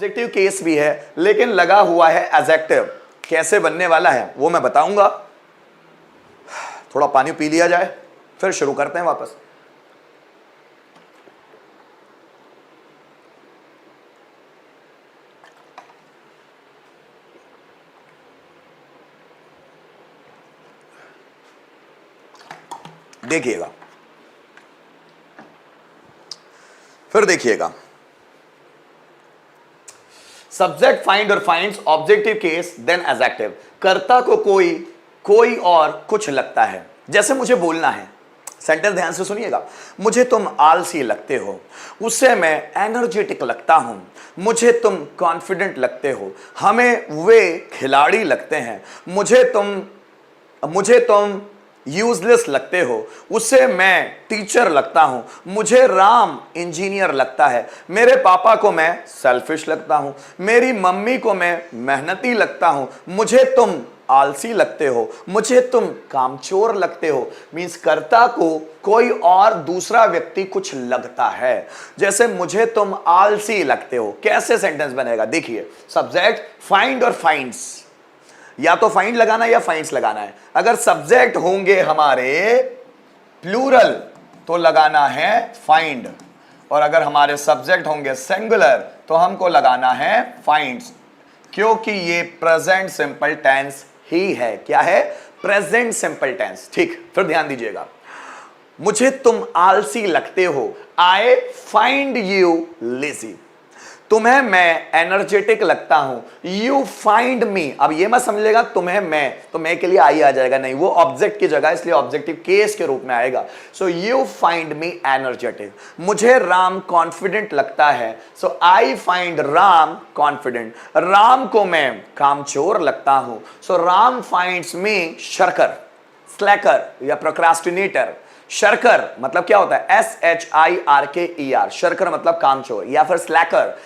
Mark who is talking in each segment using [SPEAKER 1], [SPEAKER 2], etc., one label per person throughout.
[SPEAKER 1] Objective case भी है लेकिन लगा हुआ है एडजेक्टिव। कैसे बनने वाला है वो मैं बताऊंगा। थोड़ा पानी पी लिया जाए फिर शुरू करते हैं वापस। देखिएगा, फिर देखिएगा। सब्जेक्ट फाइंड और finds objective case then adjective. कर्ता को कोई और कुछ लगता है। जैसे मुझे बोलना है, सेंटेंस ध्यान से सुनिएगा। मुझे तुम आलसी लगते हो, उससे मैं एनर्जेटिक लगता हूं। मुझे तुम कॉन्फिडेंट लगते हो, हमें वे खिलाड़ी लगते हैं। मुझे तुम यूजलेस लगते हो, उससे मैं टीचर लगता हूं। मुझे राम इंजीनियर लगता है, मेरे पापा को मैं सेल्फिश लगता हूं। मेरी मम्मी को मैं मेहनती लगता हूं। मुझे तुम आलसी लगते हो, मुझे तुम कामचोर लगते हो। मींस कर्ता को कोई और दूसरा व्यक्ति कुछ लगता है। जैसे मुझे तुम आलसी लगते हो, कैसे सेंटेंस बनेगा देखिए। सब्जेक्ट फाइंड और फाइंड्स, या तो फाइंड लगाना या फाइंड्स लगाना है। अगर सब्जेक्ट होंगे हमारे प्लूरल तो लगाना है फाइंड, और अगर हमारे सब्जेक्ट होंगे सिंगुलर तो हमको लगाना है फाइंड्स, क्योंकि ये प्रेजेंट सिंपल टेंस ही है। क्या है? Present simple tense. ठीक, फिर ध्यान दीजिएगा। मुझे तुम आलसी लगते हो, आई फाइंड यू लेजी। तुम्हें मैं एनर्जेटिक लगता हूं, यू फाइंड मी। अब ये मत समझिएगा तुम्हें मैं, तो मैं के लिए आई आ जाएगा, नहीं, वो ऑब्जेक्ट की जगह, इसलिए ऑब्जेक्टिव केस के रूप में आएगा। So you find me energetic. मुझे राम कॉन्फिडेंट लगता है, so I find Ram confident. Ram को मैं कामचोर लगता हूं, सो राम फाइंड्स मी शरकर, स्लैकर या प्रोक्रास्टिनेटर। शरकर मतलब क्या होता है? SHIRKER, शरकर मतलब कामचोर, या फिर स्लैकर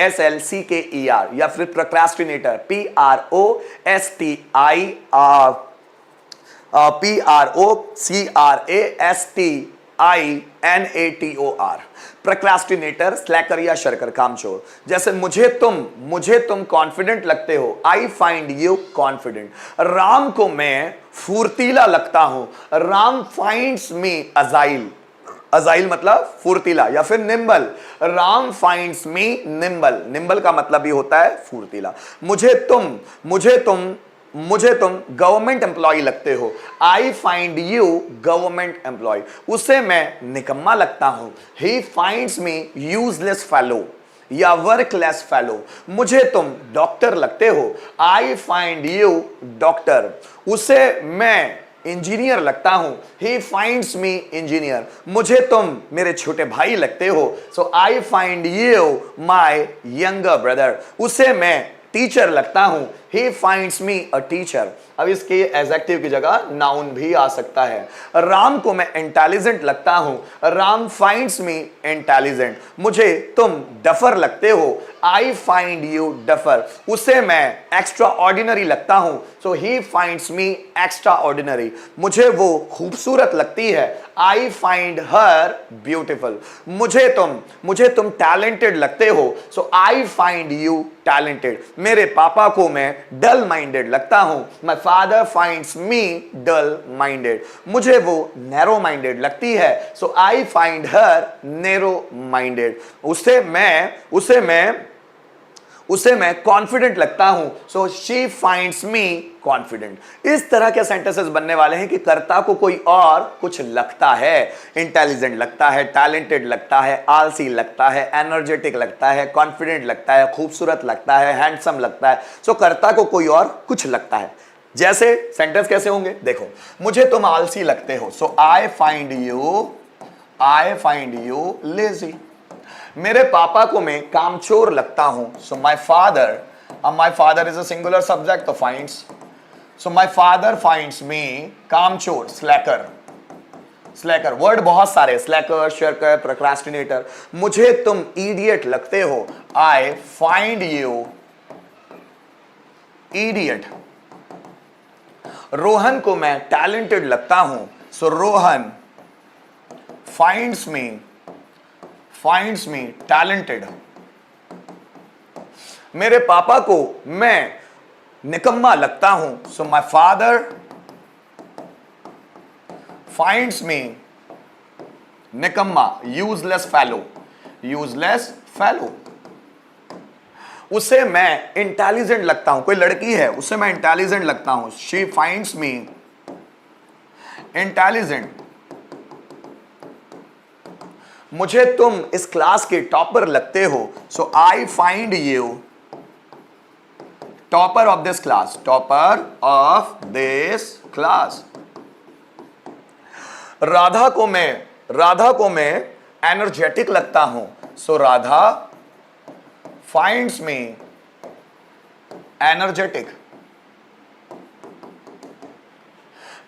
[SPEAKER 1] SLCKER, या फिर प्रोक्रास्टिनेटर PROCRASTINATOR। प्रोक्रास्टिनेटर, स्लैकर या शरकर, कामचोर। जैसे मुझे तुम कॉन्फिडेंट लगते हो, I find you confident. Ram को मैं फुर्तीला लगता हूं, राम फाइंड्स मी अजाइल। अजाइल मतलब फुर्तीला, या फिर निम्बल, राम फाइंड्स मी निम्बल। निम्बल का मतलब भी होता है फुर्तीला। मुझे तुम गवर्नमेंट एम्प्लॉय लगते हो, I find you government employ. उसे मैं निकम्मा लगता हूं, he finds me useless fellow या वर्कलेस फेलो। मुझे तुम डॉक्टर लगते हो, आई फाइंड यू डॉक्टर। उसे मैं इंजीनियर लगता हूं, ही फाइंड्स मी इंजीनियर। मुझे तुम मेरे छोटे भाई लगते हो, so I find you my younger brother. उसे मैं टीचर लगता हूं, he finds me a teacher। अब इसके एडजेक्टिव की जगह नाउन भी आ सकता है। राम को मैं इंटेलिजेंट लगता हूं, राम फाइंड्स मी इंटेलिजेंट। मुझे तुम डफर लगते हो, आई फाइंड यू डफर। उसे मैं एक्स्ट्रा ऑर्डिनरी लगता हूं, so he finds me extraordinary. मुझे वो खूबसूरत लगती है, आई फाइंड हर ब्यूटिफुल। मुझे तुम टैलेंटेड लगते हो, so I find you talented. मेरे पापा को मैं डल माइंडेड लगता हूं, my father finds me dull minded. मुझे वो नैरो माइंडेड लगती है, so I find her narrow minded. उसे मैं कॉन्फिडेंट लगता हूं, so she finds me confident. इस तरह के सेंटेंसेस बनने वाले हैं कि कर्ता को कोई और कुछ लगता है। इंटेलिजेंट लगता है, टैलेंटेड लगता है, आलसी लगता है, एनर्जेटिक लगता है, कॉन्फिडेंट लगता है, खूबसूरत लगता है, हैंडसम लगता है। सो कर्ता को कोई और कुछ लगता है। जैसे सेंटेंस कैसे होंगे देखो। मुझे तुम आलसी लगते हो, so I find you lazy. मेरे पापा को मैं कामचोर लगता हूं, so my father is a singular subject, तो finds. So my father finds me कामचोर, स्लैकर। वर्ड बहुत सारे, स्लैकर, शरकर, प्रोक्रास्टिनेटर। मुझे तुम इडियट लगते हो, I find you idiot. Rohan को मैं टैलेंटेड लगता हूं, so Rohan finds me talented. मेरे पापा को मैं निकम्मा लगता हूं, सो माई फादर फाइंड्स मी निकम्मा, यूजलेस फेलो, यूजलेस फेलो। उसे मैं इंटेलिजेंट लगता हूं, कोई लड़की है उसे मैं इंटेलिजेंट लगता हूं, शी फाइंड्स मी इंटेलिजेंट। मुझे तुम इस क्लास के टॉपर लगते हो, so I find you topper of this class, topper of this class. Radha को मैं एनर्जेटिक लगता हूं, so Radha finds me energetic.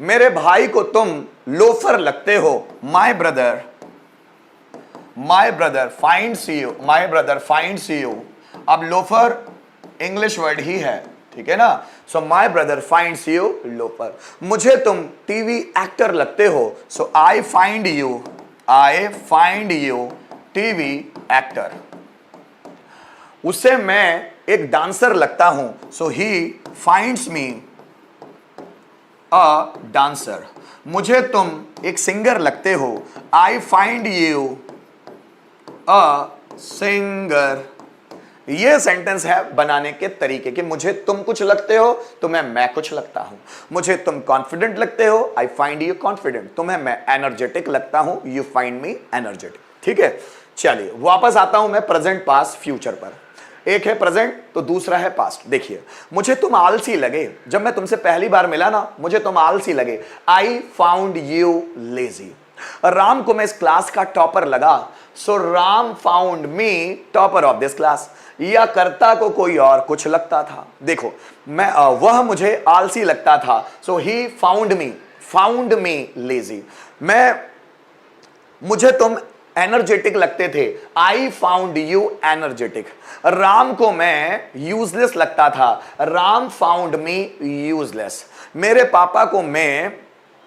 [SPEAKER 1] मेरे भाई को तुम लोफर लगते हो, माई ब्रदर फाइंड्स यू। अब लोफर इंग्लिश वर्ड ही है, ठीक है ना, so my brother finds you loafer. मुझे तुम टीवी एक्टर लगते हो, so I find you TV actor. उसे मैं एक डांसर लगता हूं, so he finds me a dancer. मुझे तुम एक सिंगर लगते हो, I find you a singer. ये सेंटेंस है बनाने के तरीके कि मुझे तुम कुछ लगते हो तो मैं कुछ लगता हूं। मुझे तुम कॉन्फिडेंट लगते हो, आई फाइंड यू कॉन्फिडेंट। तुम्हें मैं एनर्जेटिक लगता हूं, यू फाइंड मी एनर्जेटिक। ठीक है, चलिए वापस आता हूं मैं प्रेजेंट पास्ट फ्यूचर पर। एक है प्रेजेंट तो दूसरा है पास्ट। देखिए, मुझे तुम आलसी लगे, जब मैं तुमसे पहली बार मिला ना, मुझे तुम आलसी लगे, I found you lazy. Ram को मैं इस क्लास का टॉपर लगा, so Ram found me topper of this class. या कर्ता को कोई और कुछ लगता था। देखो, वह मुझे आलसी लगता था, so he found me lazy. मुझे तुम एनर्जेटिक लगते थे, आई फाउंड यू एनर्जेटिक। राम को मैं यूजलेस लगता था, राम फाउंड मी यूजलेस। मेरे पापा को मैं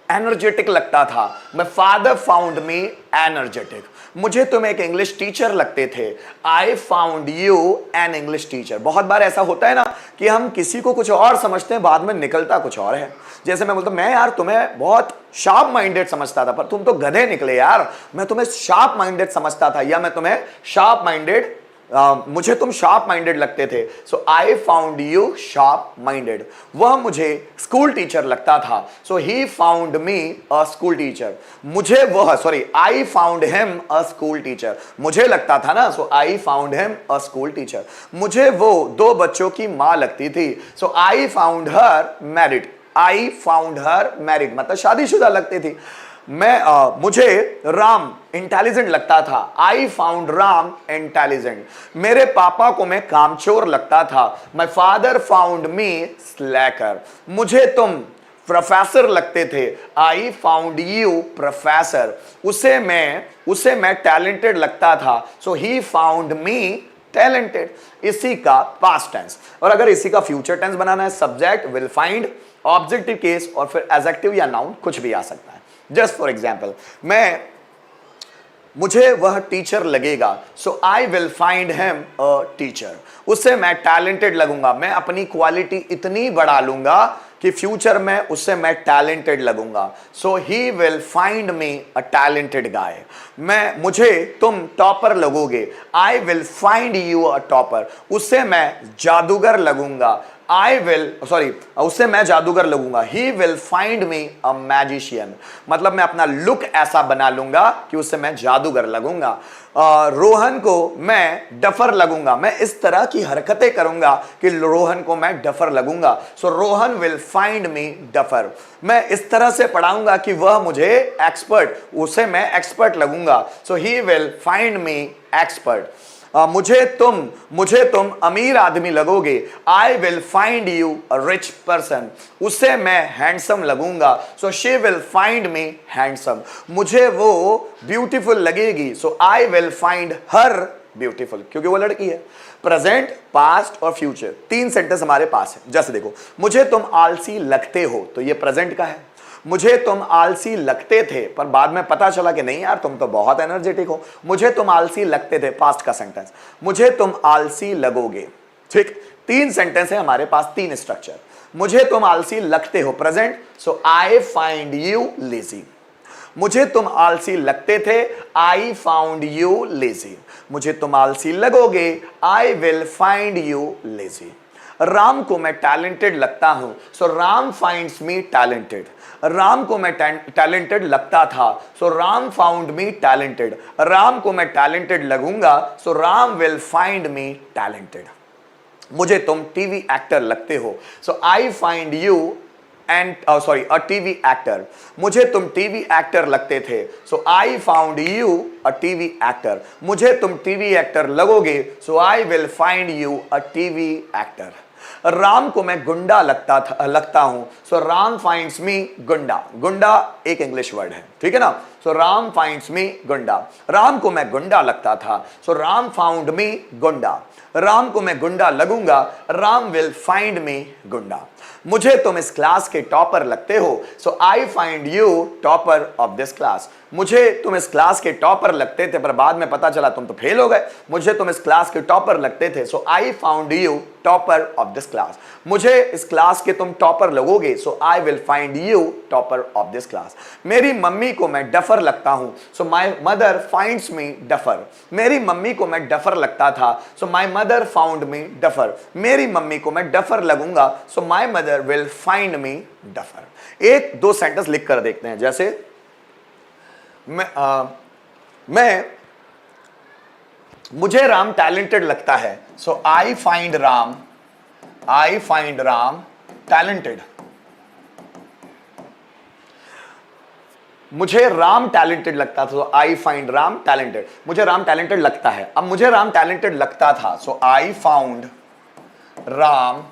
[SPEAKER 1] एनर्जेटिक लगता था, my father found me energetic. मुझे तुम एक इंग्लिश टीचर लगते थे, आई found you an English teacher. बहुत बार ऐसा होता है ना कि हम किसी को कुछ और समझते हैं, बाद में निकलता कुछ और है। जैसे मैं बोलता हूं, मैं यार तुम्हें बहुत शार्प माइंडेड समझता था, पर तुम तो गधे निकले यार, मैं तुम्हें शार्प माइंडेड समझता था, या मैं तुम्हें शार्प माइंडेड मुझे तुम शार्प माइंडेड लगते थे, so I found you sharp minded. वह मुझे स्कूल टीचर लगता था, so he found me a school teacher. I found him a school teacher. मुझे लगता था ना, so I found him a school teacher. मुझे वो 2 बच्चों की मां लगती थी, सो आई फाउंड हर मैरिड। मतलब शादीशुदा लगती थी। मुझे राम इंटेलिजेंट लगता था, आई फाउंड राम इंटेलिजेंट। मेरे पापा को मैं कामचोर लगता था, माय फादर फाउंड मी स्लैकर। मुझे तुम प्रोफेसर लगते थे, आई फाउंड यू प्रोफेसर। उसे मैं टैलेंटेड लगता था, so he found me talented. इसी का पास्ट टेंस। और अगर इसी का फ्यूचर टेंस बनाना है, subject will find, objective case और फिर एडजेक्टिव या नाउन कुछ भी आ सकता है। जस्ट फॉर एग्जाम्पल, मुझे वह टीचर लगेगा, so I will find him a teacher. उससे मैं टैलेंटेड लगूंगा, मैं अपनी क्वालिटी इतनी बढ़ा लूंगा कि फ्यूचर में उससे मैं टैलेंटेड लगूंगा, so he will find me a talented guy. मुझे तुम टॉपर लगोगे, I will find you a topper. उससे मैं जादूगर लगूंगा, उससे मैं जादूगर लगूंगा, he will find me a magician. मतलब मैं अपना लुक ऐसा बना लूंगा कि उससे मैं जादूगर लगूंगा। रोहन को मैं डफर लगूंगा, मैं इस तरह की हरकतें करूंगा कि रोहन को मैं डफर लगूंगा, so Rohan will find me duffer. मैं इस तरह से पढ़ाऊंगा कि वह उसे मैं एक्सपर्ट लगूंगा, so he will find me expert. मुझे तुम अमीर आदमी लगोगे, I will find you a rich person. उससे मैं हैंडसम लगूंगा, so she will find me handsome. मुझे वो ब्यूटीफुल लगेगी, so I will find her beautiful, क्योंकि वो लड़की है। प्रेजेंट, पास्ट और फ्यूचर 3 सेंटेंस हमारे पास है। जैसे देखो, मुझे तुम आलसी लगते हो, तो ये प्रेजेंट का है। मुझे तुम आलसी लगते थे, पर बाद में पता चला कि नहीं यार तुम तो बहुत एनर्जेटिक हो। मुझे तुम आलसी लगते थे, पास्ट का सेंटेंस। मुझे तुम आलसी लगोगे, ठीक, 3 सेंटेंस है हमारे पास, 3 स्ट्रक्चर। मुझे तुम आलसी लगते हो, present, so I find you lazy. मुझे तुम आलसी लगते थे, आई फाउंड यू लेजी। मुझे तुम आलसी लगोगे, I will find you lazy. Ram को मैं टैलेंटेड लगता हूं, so Ram finds me talented. Ram को मैं टैलेंटेड लगता था, so Ram found me talented. Ram को मैं टैलेंटेड लगूंगा, so Ram will find me talented. मुझे तुम टीवी एक्टर लगते हो, so I find you and sorry a TV actor. मुझे तुम टीवी एक्टर लगते थे, so I found you a TV actor. मुझे तुम टीवी एक्टर लगोगे, so I will find you a TV actor. Ram को मैं गुंडा लगता हूं, सो राम फाइंड्स मी गुंडा। गुंडा एक इंग्लिश वर्ड है, ठीक है ना, सो राम फाइंड्स मी गुंडा। राम को मैं गुंडा लगता था, सो राम फाउंड मी गुंडा। राम को मैं गुंडा लगूंगा, Ram will find me goonda. मुझे तुम इस क्लास के टॉपर लगते हो, so I find you topper of this class. मुझे तुम इस क्लास के टॉपर लगते थे, पर बाद में पता चला तुम तो फेल हो गए। मुझे तुम इस क्लास के टॉपर लगते थे, so I found you topper of this class. मुझे इस क्लास के तुम टॉपर लगोगे, so I will find you topper of this class. मेरी मम्मी को मैं डफर लगता हूं, so my mother finds me duffer. मेरी मम्मी को मैं डफर लगता था, so my mother found me duffer. मेरी मम्मी को मैं डफर लगूंगा, so my mother will find me duffer. एक दो सेंटेंस लिख कर देखते हैं, जैसे मुझे राम टैलेंटेड लगता है, so I find Ram talented. मुझे राम टैलेंटेड लगता था, so I find Ram talented. मुझे राम टैलेंटेड लगता है, अब मुझे राम टैलेंटेड लगता था, so I found Ram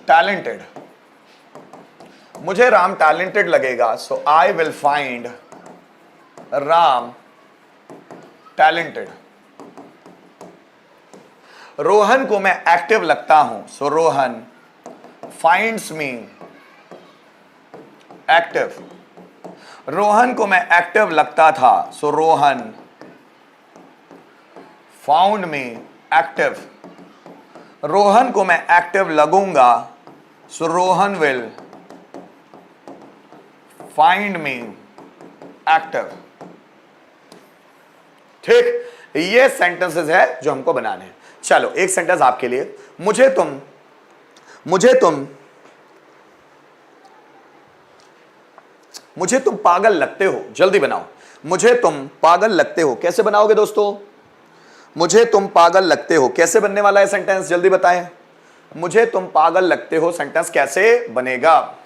[SPEAKER 1] talented. मुझे राम टैलेंटेड लगेगा, so I will find Ram talented. Rohan को मैं एक्टिव लगता हूं, so Rohan finds me active. Rohan को मैं एक्टिव लगता था, so Rohan found me active. Rohan को मैं एक्टिव लगूंगा, so Rohan will find me active. ठीक, ये सेंटेंसेस है जो हमको बनाने हैं। चलो एक सेंटेंस आपके लिए, मुझे तुम पागल लगते हो, जल्दी बनाओ। मुझे तुम पागल लगते हो, कैसे बनाओगे दोस्तों? मुझे तुम पागल लगते हो, कैसे बनने वाला है सेंटेंस, जल्दी बताएं। मुझे तुम पागल लगते हो, सेंटेंस कैसे बनेगा?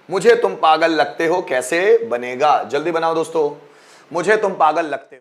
[SPEAKER 1] मुझे तुम पागल लगते हो कैसे बनेगा, जल्दी बनाओ दोस्तों। मुझे तुम पागल लगते हो।